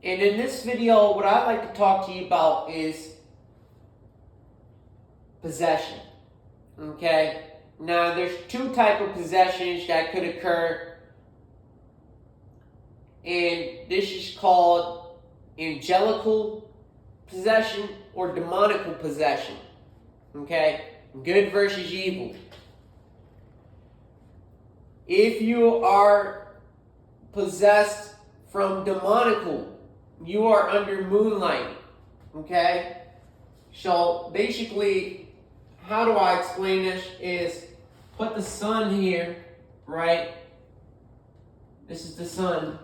And in this video, what I'd like to talk to you about is possession. Okay? Now, there's two types of possessions that could occur. And this is called angelical possession or demonical possession. Okay? Good versus evil. If you are possessed from demonical, you are under moonlight. Okay? So basically, how do I explain this is put the sun here, right? This is the sun.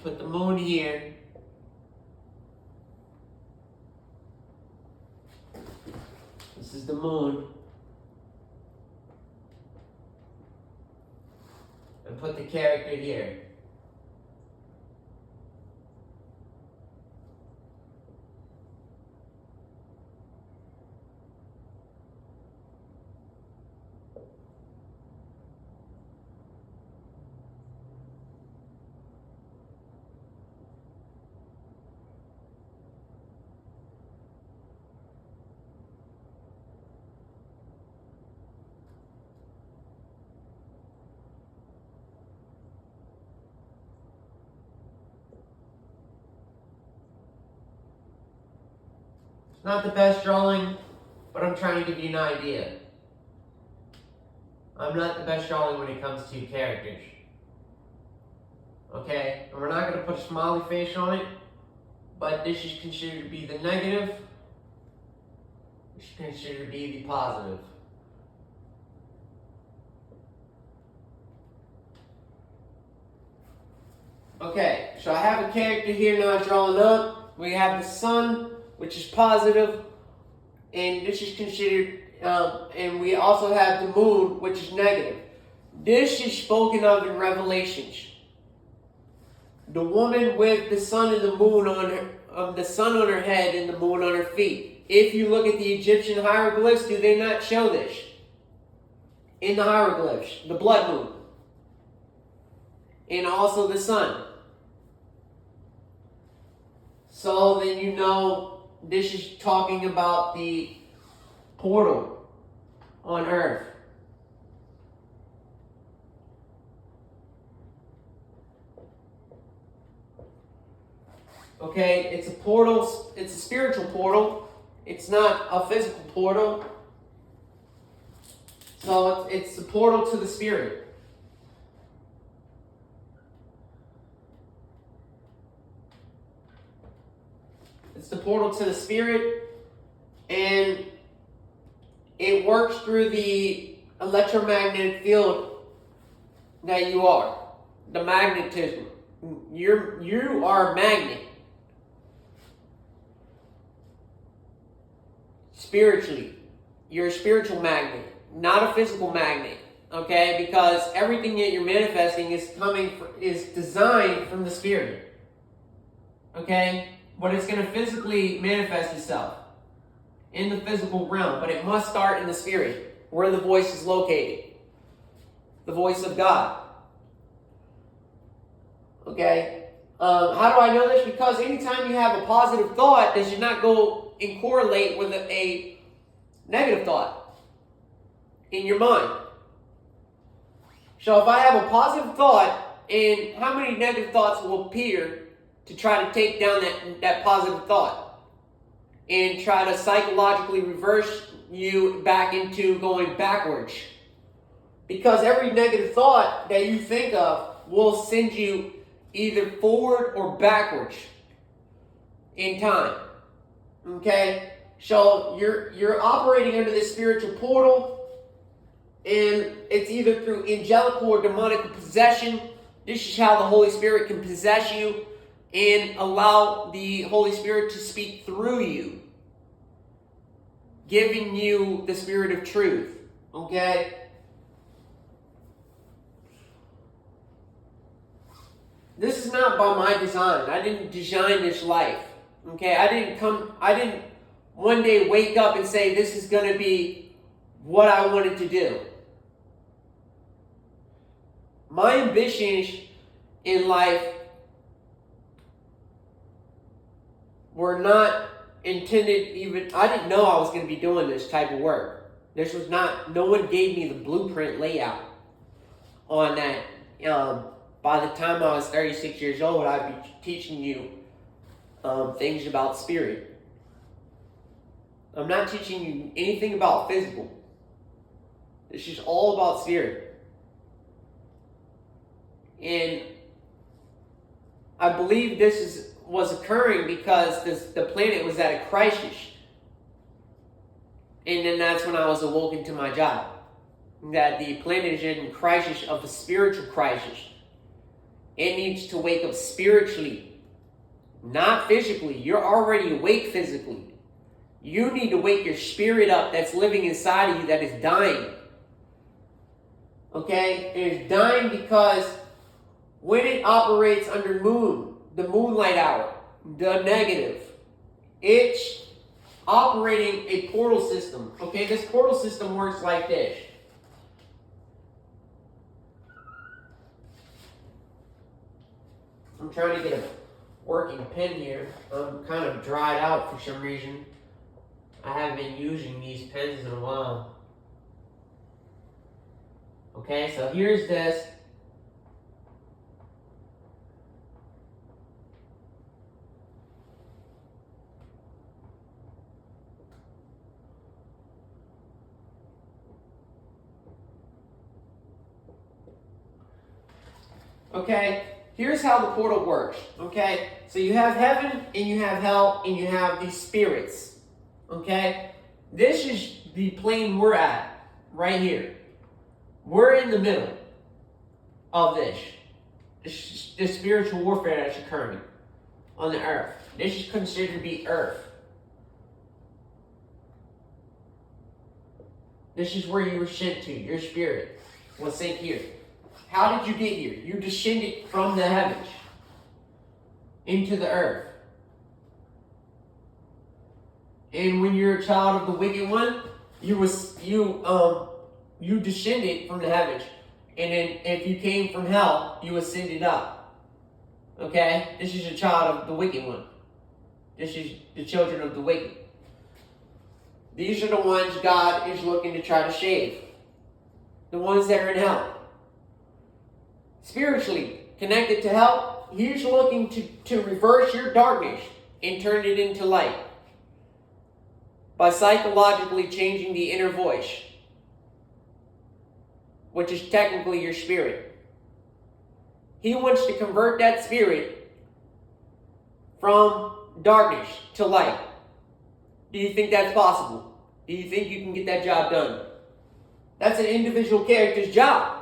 Put the moon here. This is the moon. And put the character here. It's not the best drawing, but I'm trying to give you an idea. I'm not the best drawing when it comes to characters. Okay? And we're not going to put a smiley face on it, but this is considered to be the negative. This is considered to be the positive. Okay, so I have a character here now drawn up. We have the sun, which is positive, and this is considered, and we also have the moon, which is negative. This is spoken of in Revelations. The woman with the sun and the moon on her, the sun on her head and the moon on her feet. If you look at the Egyptian hieroglyphs, do they not show this? In the hieroglyphs, the blood moon, and also the sun. So then you know this is talking about the portal on earth. Okay, it's a portal, it's a spiritual portal. It's not a physical portal. So it's the portal to the spirit. It's the portal to the spirit, and it works through the electromagnetic field that you are. The magnetism. You are a magnet. Spiritually. You're a spiritual magnet, not a physical magnet. Okay? Because everything that you're manifesting is designed from the spirit. Okay? But it's going to physically manifest itself in the physical realm. But it must start in the spirit, where the voice is located. The voice of God. Okay? How do I know this? Because anytime you have a positive thought, does it not go and correlate with a negative thought in your mind? So if I have a positive thought, and how many negative thoughts will appear to try to take down that positive thought and try to psychologically reverse you back into going backwards? Because every negative thought that you think of will send you either forward or backwards in time. Okay? So you're operating under this spiritual portal, and it's either through angelical or demonical possession. This is how the Holy Spirit can possess you and allow the Holy Spirit to speak through you, giving you the spirit of truth. Okay? This is not by my design. I didn't design this life. Okay? I didn't one day wake up and say, this is going to be what I wanted to do. My ambition in life were not intended even, I didn't know I was going to be doing this type of work. This was not, no one gave me the blueprint layout on that. By the time I was 36 years old, I'd be teaching you things about spirit. I'm not teaching you anything about physical. It's just all about spirit. And I believe this was occurring because the planet was at a crisis. And then that's when I was awoken to my job. That the planet is in crisis of a spiritual crisis. It needs to wake up spiritually, not physically. You're already awake physically. You need to wake your spirit up that's living inside of you that is dying. Okay? It is dying because when it operates under the moonlight hour, the negative, it's operating a portal system. Okay? This portal system works like this. I'm trying to get a working pen here. I'm kind of dried out for some reason. I haven't been using these pens in a while. Okay, so here's this. Okay, here's how the portal works. Okay, so you have heaven and you have hell and you have these spirits. Okay, this is the plane we're at right here. We're in the middle of this spiritual warfare that's occurring on the earth. This is considered to be earth. This is where you were sent to. Your spirit was sent here. How did you get here? You descended from the heavens into the earth. And when you're a child of the wicked one, you descended from the heavens. And then if you came from hell, you ascended up. Okay? This is a child of the wicked one. This is the children of the wicked. These are the ones God is looking to try to save. The ones that are in hell. Spiritually connected to hell, He's looking to reverse your darkness and turn it into light. By psychologically changing the inner voice, which is technically your spirit. He wants to convert that spirit from darkness to light. Do you think that's possible? Do you think you can get that job done? That's an individual character's job.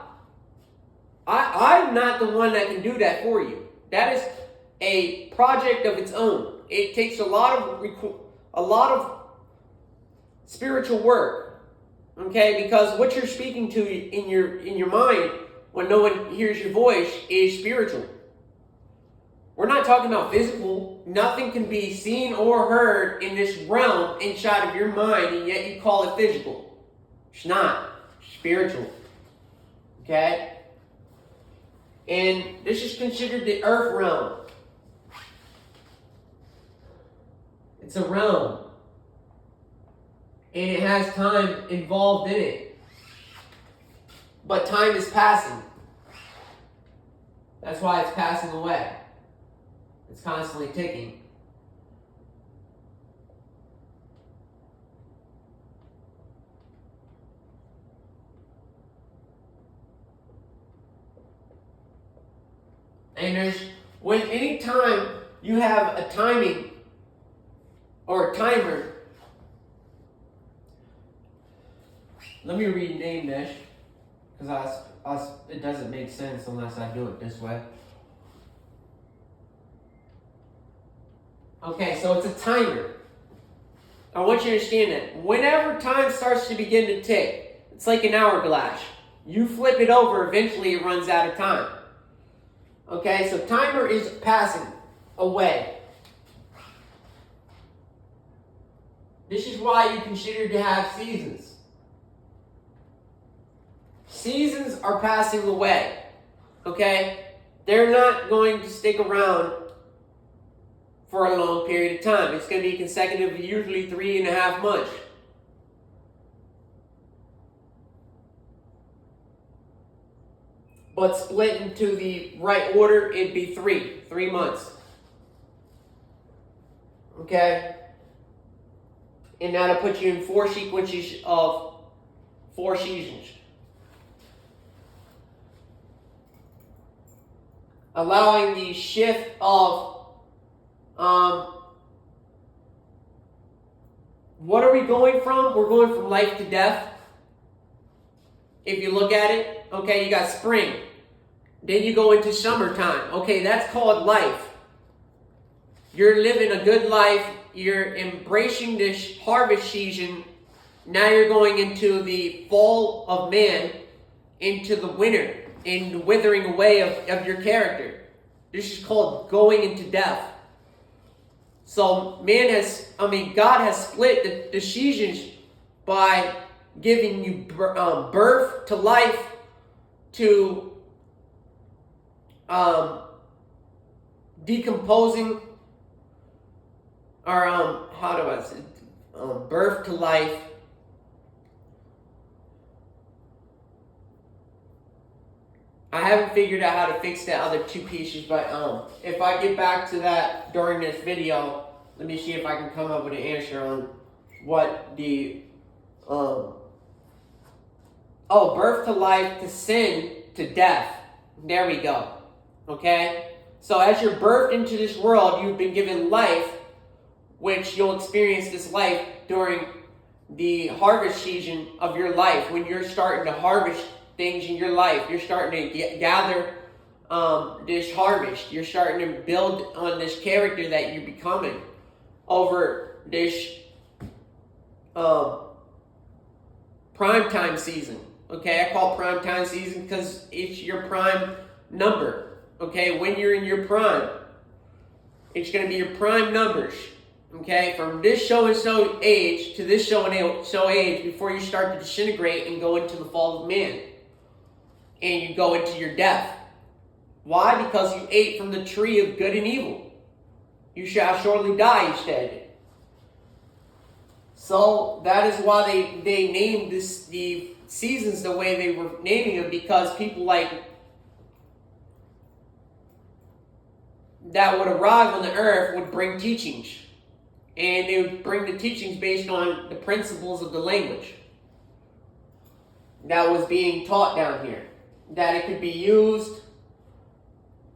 I'm not the one that can do that for you. That is a project of its own. It takes a lot of spiritual work, okay? Because what you're speaking to in your mind when no one hears your voice is spiritual. We're not talking about physical. Nothing can be seen or heard in this realm inside of your mind, and yet you call it physical. It's not. It's spiritual. Okay? And this is considered the earth realm. It's a realm. And it has time involved in it. But time is passing. That's why it's passing away. It's constantly ticking. And when any time you have a timing or a timer, let me rename this because it doesn't make sense unless I do it this way. Okay, so it's a timer. I want you to understand that. Whenever time starts to begin to tick, it's like an hourglass. You flip it over, eventually it runs out of time. Okay, so timer is passing away. This is why you consider to have seasons. Seasons are passing away. Okay? they're not going to stick around for a long period of time. It's going to be consecutive, usually 3.5 months. But split into the right order, it'd be 3 months. Okay? And that'll put you in 4 sequences of 4 seasons. Allowing the shift of what are we going from? We're going from life to death. If you look at it, okay, you got spring. Then you go into summertime. Okay, that's called life. You're living a good life. You're embracing this harvest season. Now you're going into the fall of man, into the winter, in the withering away of your character. This is called going into death. So God has split the seasons by giving you birth to life, to decomposing, or how do I say it? Birth to life. I haven't figured out how to fix the other 2 pieces, but if I get back to that during this video, let me see if I can come up with an answer on what the birth to life, to sin, to death. There we go. Okay? So as you're birthed into this world, you've been given life, which you'll experience this life during the harvest season of your life, when you're starting to harvest things in your life. You're starting to gather this harvest. You're starting to build on this character that you're becoming over this prime time season. Okay, I call prime time season because it's your prime number. Okay, when you're in your prime, it's going to be your prime numbers. Okay, from this so and so age to this so and so age, before you start to disintegrate and go into the fall of man, and you go into your death. Why? Because you ate from the tree of good and evil. You shall surely die, he said. So that is why they named the seasons the way they were naming them, because people like that would arrive on the earth would bring teachings. And they would bring the teachings based on the principles of the language that was being taught down here. That it could be used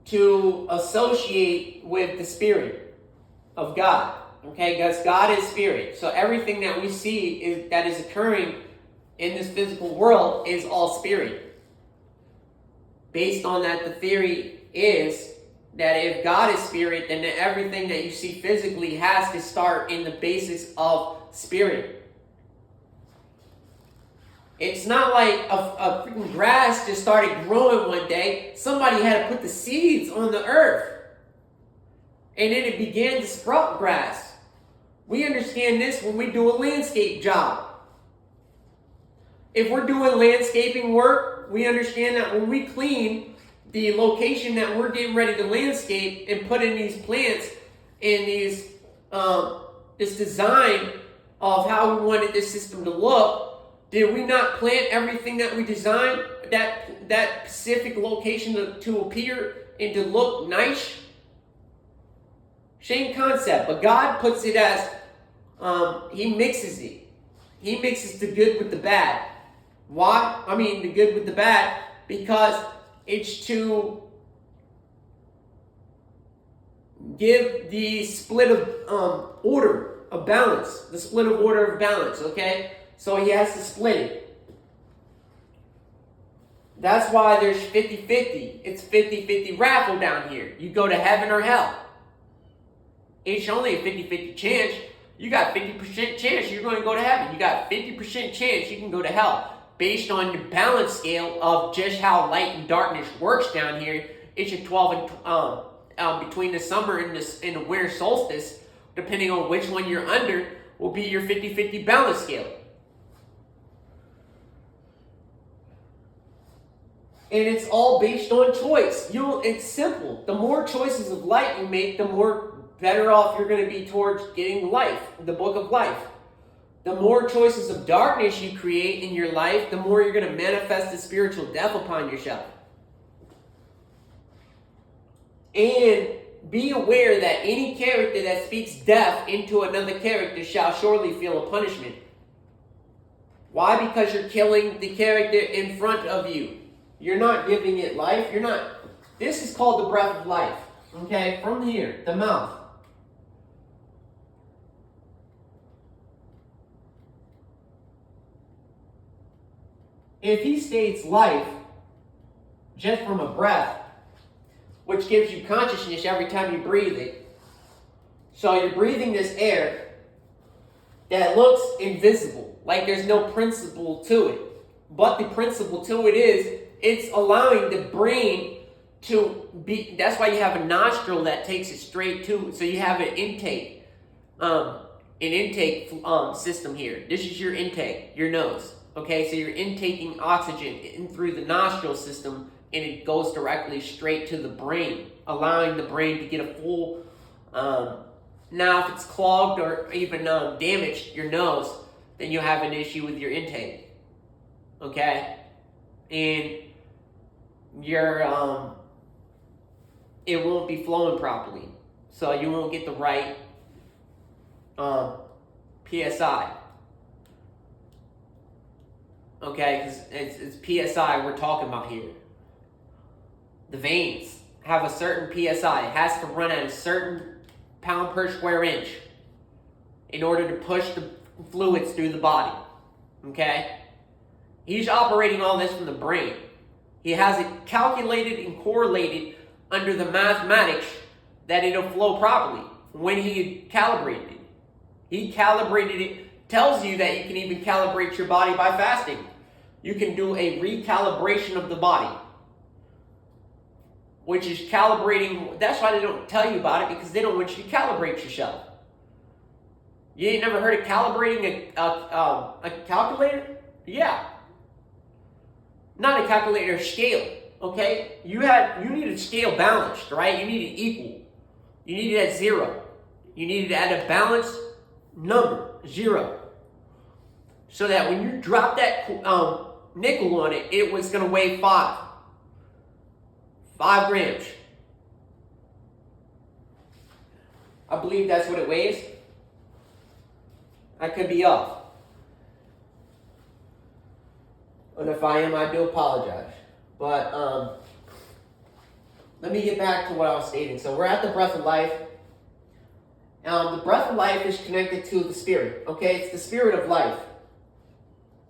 to associate with the Spirit of God. Okay, because God is Spirit. So everything that we see that is occurring in this physical world is all Spirit. Based on that, the theory is that if God is Spirit, then everything that you see physically has to start in the basis of Spirit. It's not like a freaking grass just started growing one day. Somebody had to put the seeds on the earth. And then it began to sprout grass. We understand this when we do a landscape job. If we're doing landscaping work, we understand that when we clean the location that we're getting ready to landscape and put in these plants and these this design of how we wanted this system to look, did we not plant everything that we designed, that specific location to appear and to look nice? Same concept, but God puts it as, He mixes it. He mixes the good with the bad. Why? I mean, the good with the bad, because it's to give the split of order of balance, the split of order of balance, okay? So He has to split it. That's why there's 50-50. It's 50-50 raffle down here. You go to heaven or hell. It's only a 50-50 chance. You got 50% chance you're going to go to heaven. You got 50% chance you can go to hell. Based on the balance scale of just how light and darkness works down here, it's a 12 and between the summer and the winter solstice, depending on which one you're under, will be your 50-50 balance scale. And it's all based on choice. It's simple. The more choices of light you make, the more better off you're going to be towards getting life, the book of life. The more choices of darkness you create in your life, the more you're going to manifest the spiritual death upon yourself. And be aware that any character that speaks death into another character shall surely feel a punishment. Why? Because you're killing the character in front of you. You're not giving it life. This is called the breath of life. Okay? From here, the mouth. If he states life just from a breath, which gives you consciousness every time you breathe it. So you're breathing this air that looks invisible, like there's no principle to it. But the principle to it is, it's allowing the brain to be, that's why you have a nostril that takes it straight to, so you have an intake system here. This is your intake, your nose. Okay, so you're intaking oxygen in through the nostril system, and it goes directly straight to the brain, allowing the brain to get a full, now if it's clogged or even damaged, your nose, then you have an issue with your intake. Okay? And it won't be flowing properly. So you won't get the right PSI. Okay, because it's PSI we're talking about here. The veins have a certain PSI. It has to run at a certain pound per square inch in order to push the fluids through the body. Okay? He's operating all this from the brain. He has it calculated and correlated under the mathematics that it'll flow properly when he calibrated it. He calibrated it, tells you that you can even calibrate your body by fasting. You can do a recalibration of the body, which is calibrating. That's why they don't tell you about it, because they don't want you to calibrate yourself. You ain't never heard of calibrating a calculator? Yeah. Not a calculator, a scale. Okay? You need a scale balanced, right? You need it equal. You need it at 0. You need it at a balanced number, 0. So that when you drop that nickel on it, it was going to weigh 5 grams. I believe that's what it weighs. I could be off. And if I am, I do apologize. But let me get back to what I was stating. So we're at the breath of life. The breath of life is connected to the spirit. Okay, it's the spirit of life.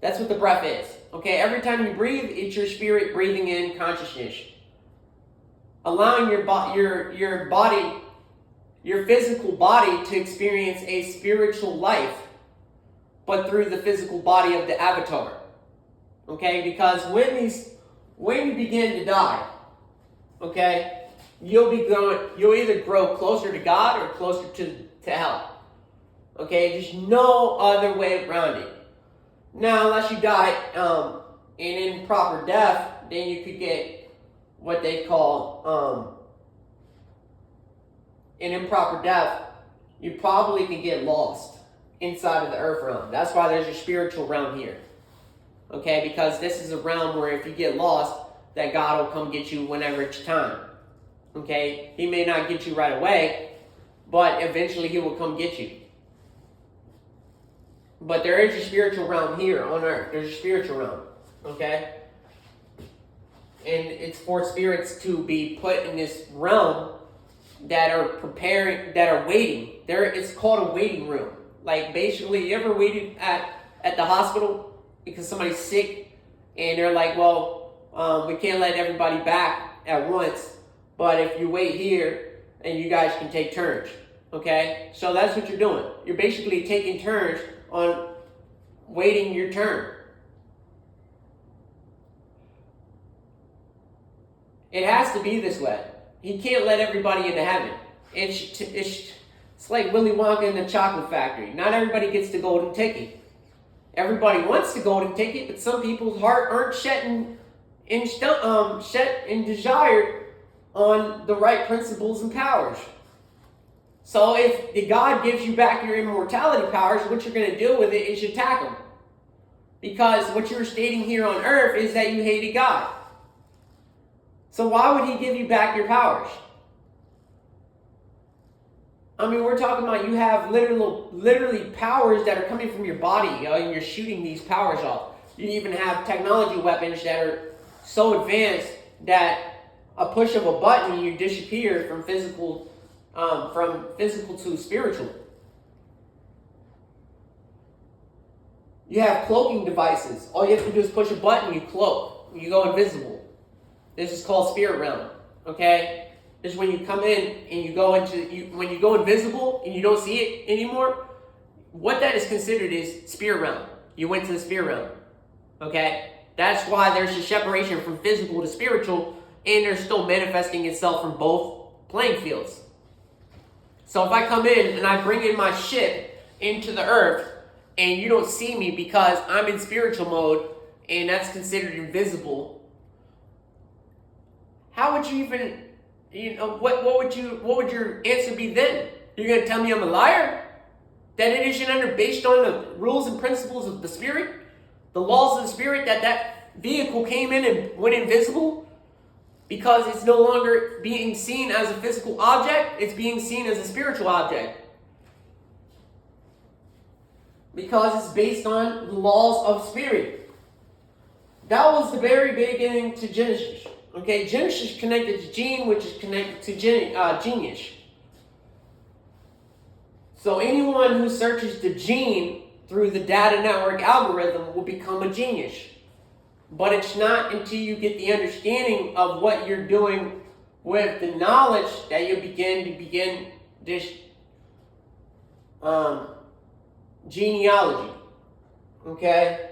That's what the breath is. Okay, every time you breathe, it's your spirit breathing in consciousness, allowing your body, your physical body, to experience a spiritual life, but through the physical body of the avatar. Okay, because when you begin to die, okay, you'll either grow closer to God or closer to hell. Okay, there's no other way around it. Now, unless you die an improper death, then you could get what they call an improper death. You probably could get lost inside of the earth realm. That's why there's a spiritual realm here. Okay, because this is a realm where if you get lost, that God will come get you whenever it's time. Okay, he may not get you right away, but eventually he will come get you. But there is a spiritual realm here on earth. There's a spiritual realm. Okay? And it's for spirits to be put in this realm that are preparing, that are waiting. It's called a waiting room. Like, basically, you ever waited at the hospital because somebody's sick and they're like, well, we can't let everybody back at once, but if you wait here and you guys can take turns. Okay? So that's what you're doing. You're basically taking turns on waiting your turn. It has to be this way. He can't let everybody into heaven. It's like Willy Wonka in the Chocolate Factory. Not everybody gets the golden ticket. Everybody wants the golden ticket, but some people's heart aren't setting set and desired on the right principles and powers. So if the God gives you back your immortality powers, what you're going to do with it is you attack him. Because what you're stating here on earth is that you hated God. So why would he give you back your powers? I mean, we're talking about you have literally powers that are coming from your body, and you're shooting these powers off. You even have technology weapons that are so advanced that a push of a button, you disappear from physical to spiritual. You have cloaking devices. All you have to do is push a button, you cloak. You go invisible. This is called spirit realm. Okay? This is when you come in and you go when you go invisible and you don't see it anymore. What that is considered is spirit realm. You went to the spirit realm. Okay? That's why there's a separation from physical to spiritual, and they're still manifesting itself from both playing fields. So if I come in and I bring in my ship into the earth, and you don't see me because I'm in spiritual mode, and that's considered invisible, how would you even, what would your answer be then? You're going to tell me I'm a liar? That it isn't based on the rules and principles of the spirit? The laws of the spirit, that vehicle came in and went invisible? Because it's no longer being seen as a physical object, it's being seen as a spiritual object. Because it's based on the laws of spirit. That was the very beginning to Genesis. Okay, Genesis connected to gene, which is connected to genius. So anyone who searches the gene through the data network algorithm will become a genius. But it's not until you get the understanding of what you're doing with the knowledge that you begin this genealogy. Okay?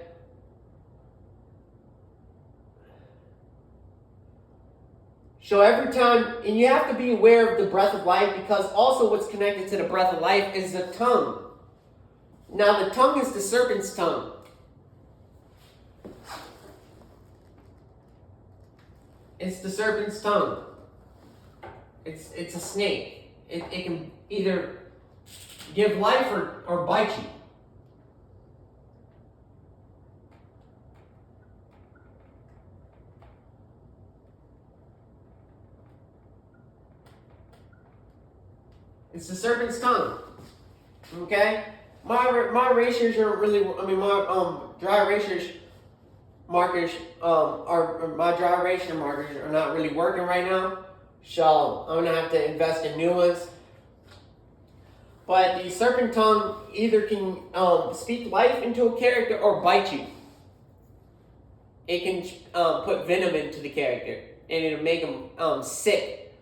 So every time, and you have to be aware of the breath of life, because also what's connected to the breath of life is the tongue. Now the tongue is the serpent's tongue. It's the serpent's tongue. It's a snake. It can either give life or bite you. It's the serpent's tongue. Okay? My erasers are really, my dry erasers markers my dry eraser markers are not really working right now. So I'm gonna have to invest in new ones. But the serpent tongue either can speak life into a character or bite you. It can put venom into the character, and it'll make them sick.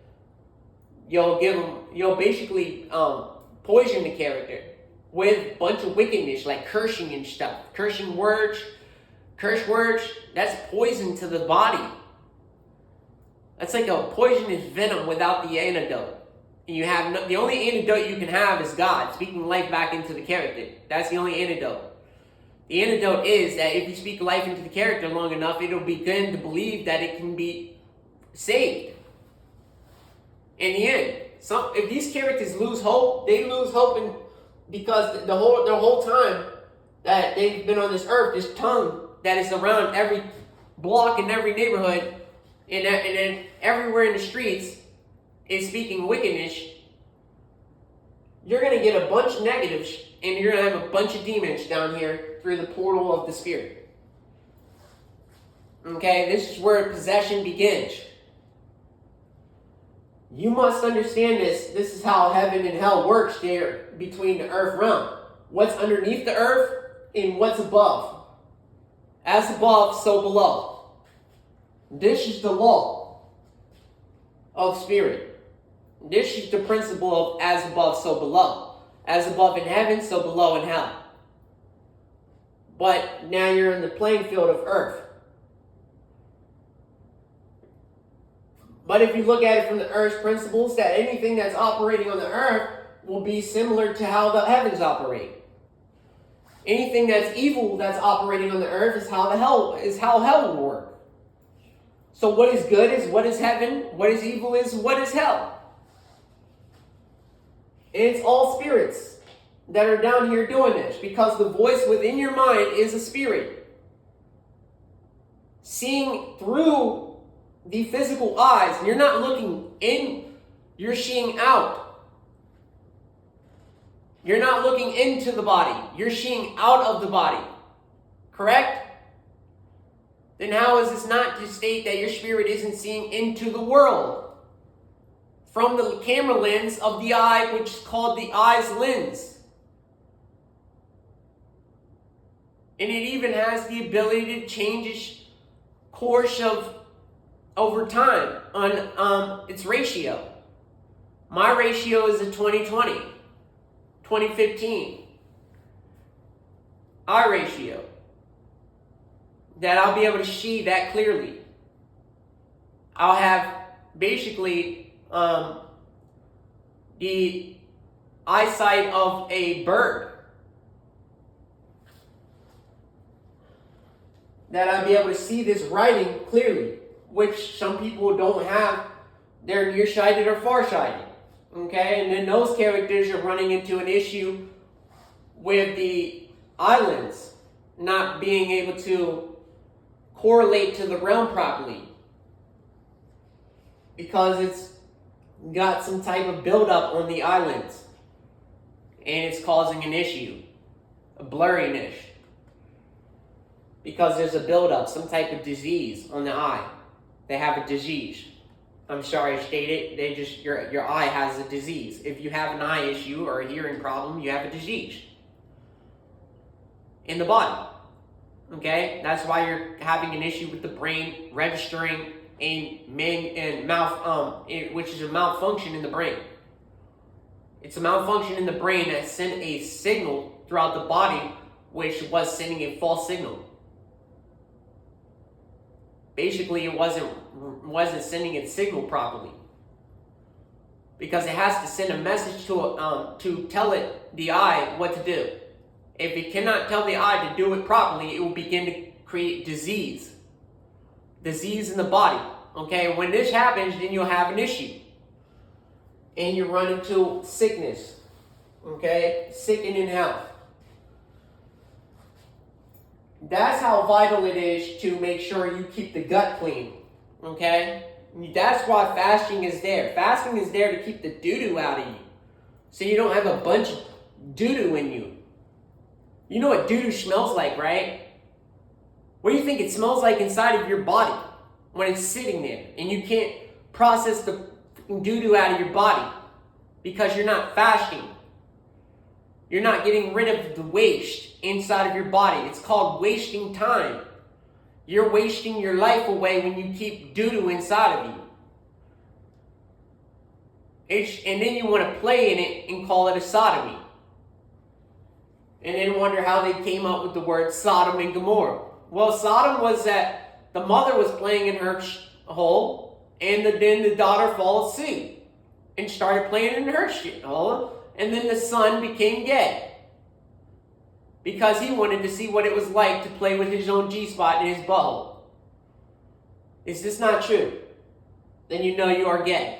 You'll basically poison the character with a bunch of wickedness, like cursing and stuff. Curse words, that's poison to the body. That's like a poisonous venom without the antidote. And you have the only antidote you can have is God, speaking life back into the character. That's the only antidote. The antidote is that if you speak life into the character long enough, it'll begin to believe that it can be saved. In the end, if these characters lose hope, they lose hope because their whole time that they've been on this earth, this tongue that is around every block in every neighborhood and then everywhere in the streets is speaking wickedness. You're going to get a bunch of negatives, and you're going to have a bunch of demons down here through the portal of the spirit. Okay, this is where possession begins. You must understand this. This is how heaven and hell works there between the earth realm. What's underneath the earth and what's above. As above, so below. This is the law of spirit. This is the principle of as above, so below. As above in heaven, so below in hell. But now you're in the playing field of earth. But if you look at it from the earth's principles, that anything that's operating on the earth will be similar to how the heavens operate. Anything that's evil that's operating on the earth is how hell will work. So what is good is what is heaven, what is evil is what is hell. And it's all spirits that are down here doing this, because the voice within your mind is a spirit. Seeing through the physical eyes, you're not looking in, you're seeing out. You're not looking into the body, you're seeing out of the body. Correct? Then how is this not to state that your spirit isn't seeing into the world? From the camera lens of the eye, which is called the eye's lens. And it even has the ability to change its course of over time on its ratio. My ratio is a 20/20, 20/15 eye ratio. That I'll be able to see that clearly. I'll have basically the eyesight of a bird. That I'll be able to see this writing clearly, which some people don't have. They're nearsighted or farsighted. Okay, and then those characters are running into an issue with the islands not being able to correlate to the realm properly, because it's got some type of buildup on the islands, and it's causing an issue, a blurriness, because there's a buildup, some type of disease on the eye. They have a disease. I'm sorry to state it. They just your eye has a disease. If you have an eye issue or a hearing problem, you have a disease in the body. Okay, that's why you're having an issue with the brain registering which is a malfunction in the brain. It's a malfunction in the brain that sent a signal throughout the body, which was sending a false signal. Basically, it wasn't sending its signal properly, because it has to send a message to tell it, the eye, what to do. If it cannot tell the eye to do it properly, it will begin to create disease in the body. Okay, when this happens, then you'll have an issue, and you run into sickness. Okay, sickening health. That's how vital it is to make sure you keep the gut clean. Okay, that's why fasting is there. Fasting is there to keep the doo-doo out of you, so you don't have a bunch of doo-doo in you. You know what doo-doo smells like, right? What do you think it smells like inside of your body when it's sitting there and you can't process the doo-doo out of your body because you're not fasting? You're not getting rid of the waste inside of your body. It's called wasting time. You're wasting your life away when you keep doo-doo inside of you. And then you want to play in it and call it a sodomy. And then wonder how they came up with the word Sodom and Gomorrah. Well, Sodom was that the mother was playing in her hole, and then the daughter followed suit and started playing in her hole, and then the son became gay because he wanted to see what it was like to play with his own G-spot in his butthole. Is this not true? Then you know you are gay.